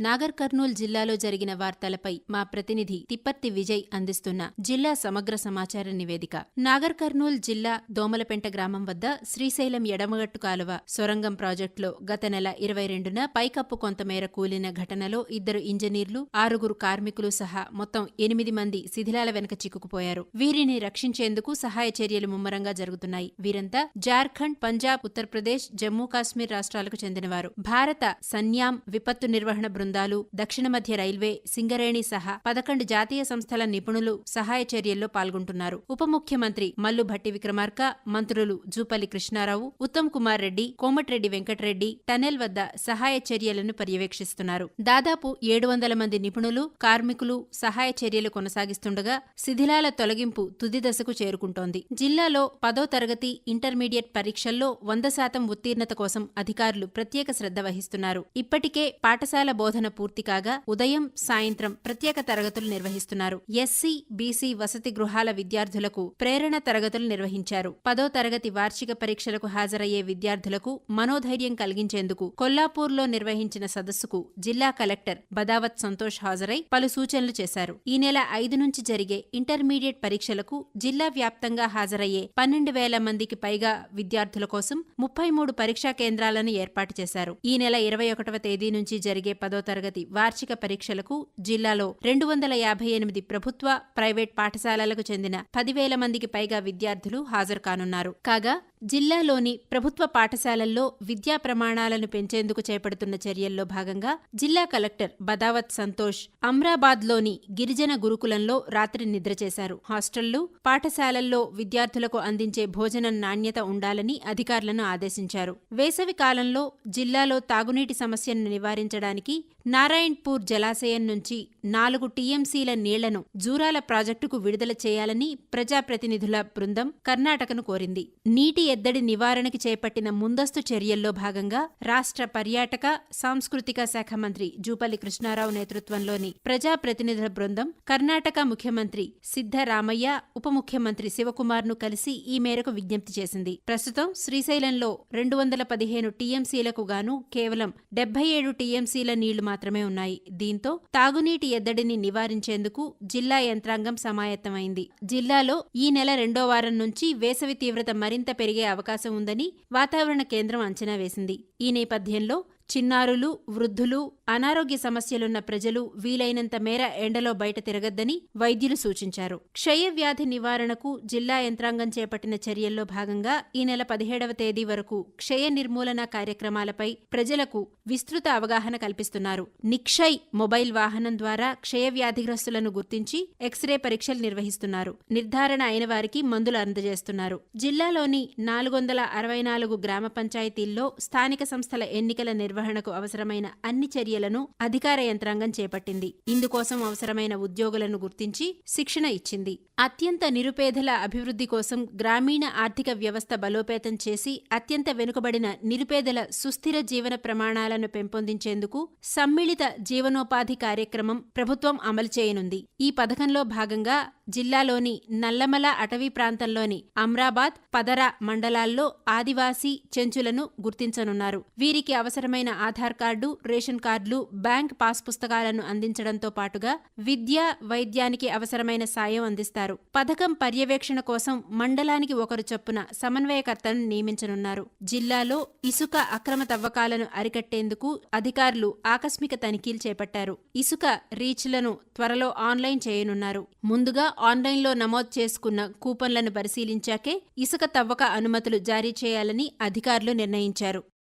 నాగర్ కర్నూల్ జిల్లాలో జరిగిన వార్తలపై మా ప్రతినిధి తిప్పర్తి విజయ్ అందిస్తున్న జిల్లా సమగ్ర సమాచార నివేదిక. నాగర్ కర్నూల్ జిల్లా దోమలపెంట గ్రామం వద్ద శ్రీశైలం ఎడమగట్టు కాలువ సొరంగం ప్రాజెక్టులో గత నెల 22న పైకప్పు కొంతమేర కూలిన ఘటనలో 2 ఇంజనీర్లు, 6 కార్మికులు సహా మొత్తం 8 మంది శిథిలాల వెనుక చిక్కుకుపోయారు. వీరిని రక్షించేందుకు సహాయ చర్యలు ముమ్మరంగా జరుగుతున్నాయి. వీరంతా జార్ఖండ్, పంజాబ్, ఉత్తరప్రదేశ్, జమ్మూ కాశ్మీర్ రాష్ట్రాలకు చెందినవారు. భారత సన్యాం విపత్తు నిర్వహణ బృందాలు, దక్షిణ మధ్య రైల్వే, సింగరేణి సహా 11 జాతీయ సంస్థల నిపుణులు సహాయ చర్యల్లో పాల్గొంటున్నారు. ఉప ముఖ్యమంత్రి మల్లు భట్టి విక్రమార్క, మంత్రులు జూపల్లి కృష్ణారావు, ఉత్తమ్ కుమార్ రెడ్డి, కోమటిరెడ్డి వెంకటరెడ్డి టనెల్ వద్ద సహాయ చర్యలను పర్యవేక్షిస్తున్నారు. దాదాపు 700 మంది నిపుణులు, కార్మికులు సహాయ చర్యలు కొనసాగిస్తుండగా శిథిలాల తొలగింపు తుది దశకు చేరుకుంటోంది. జిల్లాలో 10వ తరగతి, ఇంటర్మీడియట్ పరీక్షల్లో 100% ఉత్తీర్ణత కోసం అధికారులు ప్రత్యేక శ్రద్ధ వహిస్తున్నారు. ఇప్పటికే పాఠశాల బోధన పూర్తి కాగా ఉదయం, సాయంత్రం ప్రత్యేక తరగతులు నిర్వహిస్తున్నారు. ఎస్సీ, బీసీ వసతి గృహాల విద్యార్థులకు ప్రేరణ తరగతులు నిర్వహించారు. 10వ తరగతి వార్షిక పరీక్షలకు హాజరయ్యే విద్యార్థులకు మనోధైర్యం కలిగించేందుకు కొల్లాపూర్లో నిర్వహించిన సదస్సుకు జిల్లా కలెక్టర్ బదావత్ సంతోష్ హాజరై పలు సూచనలు చేశారు. ఈ నెల 5 నుంచి జరిగే ఇంటర్మీడియట్ పరీక్షలకు జిల్లా వ్యాప్తంగా హాజరయ్యే 12,000 మందికి పైగా విద్యార్థుల కోసం 33 పరీక్షా కేంద్రాలను ఏర్పాటు చేశారు. ఈ నెల 21వ తేదీ నుంచి జరిగే 10వ తరగతి వార్షిక పరీక్షలకు జిల్లాలో 258 ప్రభుత్వ, ప్రైవేట్ పాఠశాలలకు చెందిన 10,000 మందికి పైగా విద్యార్థులు హాజరు కానున్నారు. కాగా జిల్లాలోని ప్రభుత్వ పాఠశాలల్లో విద్యా ప్రమాణాలను పెంచేందుకు చేపడుతున్న చర్యల్లో భాగంగా జిల్లా కలెక్టర్ బదావత్ సంతోష్ అమ్రాబాద్లోని గిరిజన గురుకులంలో రాత్రి నిద్ర చేశారు. హాస్టళ్లు, పాఠశాలల్లో విద్యార్థులకు అందించే భోజనం నాణ్యత ఉండాలని అధికారులను ఆదేశించారు. వేసవి కాలంలో జిల్లాలో తాగునీటి సమస్యను నివారించడానికి నారాయణ్పూర్ జలాశయం నుంచి 4 టీఎంసీల నీళ్లను జూరాల ప్రాజెక్టుకు విడుదల చేయాలని ప్రజాప్రతినిధుల బృందం కర్ణాటకను కోరింది. నీటి ఎద్దడి నివారణకి చేపట్టిన ముందస్తు చర్యల్లో భాగంగా రాష్ట్ర పర్యాటక, సాంస్కృతిక శాఖ మంత్రి జూపల్లి కృష్ణారావు నేతృత్వంలోని ప్రజాప్రతినిధుల బృందం కర్ణాటక ముఖ్యమంత్రి సిద్ధరామయ్య, ఉప ముఖ్యమంత్రి శివకుమార్ను కలిసి ఈ మేరకు విజ్ఞప్తి చేసింది. ప్రస్తుతం శ్రీశైలంలో 215 టీఎంసీలకు గాను కేవలం 77 టీఎంసీల నీళ్లు మాత్రమే ఉన్నాయి. దీంతో తాగునీటి ఎద్దడిని నివారించేందుకు జిల్లా యంత్రాంగం సమాయత్తమైంది. జిల్లాలో ఈ నెల 2వ వారం నుంచి వేసవి తీవ్రత మరింత పెరిగే అవకాశం ఉందని వాతావరణ కేంద్రం అంచనా వేసింది. ఈ నేపథ్యంలో చిన్నారులు, వృద్ధులు, అనారోగ్య సమస్యలున్న ప్రజలు వీలైనంత మేర ఎండలో బయట తిరగద్దని వైద్యులు సూచించారు. క్షయవ్యాధి నివారణకు జిల్లా యంత్రాంగం చేపట్టిన చర్యల్లో భాగంగా ఈ నెల 17వ తేదీ వరకు క్షయ నిర్మూలన కార్యక్రమాలపై ప్రజలకు విస్తృత అవగాహన కల్పిస్తున్నారు. నిక్షయ్ మొబైల్ వాహనం ద్వారా క్షయవ్యాధిగ్రస్తులను గుర్తించి ఎక్స్రే పరీక్షలు నిర్వహిస్తున్నారు. నిర్ధారణ అయిన వారికి మందులు అందజేస్తున్నారు. జిల్లాలోని 464 గ్రామ పంచాయతీల్లో స్థానిక సంస్థల ఎన్నికల నిర్వహణకు అవసరమైన అన్ని చర్యలను అధికార యంత్రాంగం చేపట్టింది. ఇందుకోసం అవసరమైన ఉద్యోగులను గుర్తించి శిక్షణ ఇచ్చింది. అత్యంత నిరుపేదల అభివృద్ధి కోసం గ్రామీణ ఆర్థిక వ్యవస్థ బలోపేతం చేసి అత్యంత వెనుకబడిన నిరుపేదల సుస్థిర జీవన ప్రమాణాలను పెంపొందించేందుకు సమ్మిళిత జీవనోపాధి కార్యక్రమం ప్రభుత్వం అమలు చేయనుంది. ఈ పథకంలో భాగంగా జిల్లాలోని నల్లమల అటవీ ప్రాంతంలోని అమ్రాబాద్, పదర మండలాల్లో ఆదివాసీ చెంచులను గుర్తించనున్నారు. వీరికి అవసరమైన ఆధార్ కార్డు, రేషన్ కార్డులు, బ్యాంక్ పాస్ పుస్తకాలను అందించడంతో పాటుగా విద్య, వైద్యానికి అవసరమైన సాయం అందిస్తారు. పథకం పర్యవేక్షణ కోసం మండలానికి ఒకరు చొప్పున సమన్వయకర్తలను నియమించనున్నారు. జిల్లాలో ఇసుక అక్రమ తవ్వకాలను అరికట్టేందుకు అధికారులు ఆకస్మిక తనిఖీలు చేపట్టారు. ఇసుక రీచ్లను త్వరలో ఆన్లైన్ చేయనున్నారు. ముందుగా ఆన్లైన్లో నమోదు చేసుకున్న కూపన్లను పరిశీలించాకే ఇసుక తవ్వక అనుమతులు జారీ చేయాలని అధికారులు నిర్ణయించారు.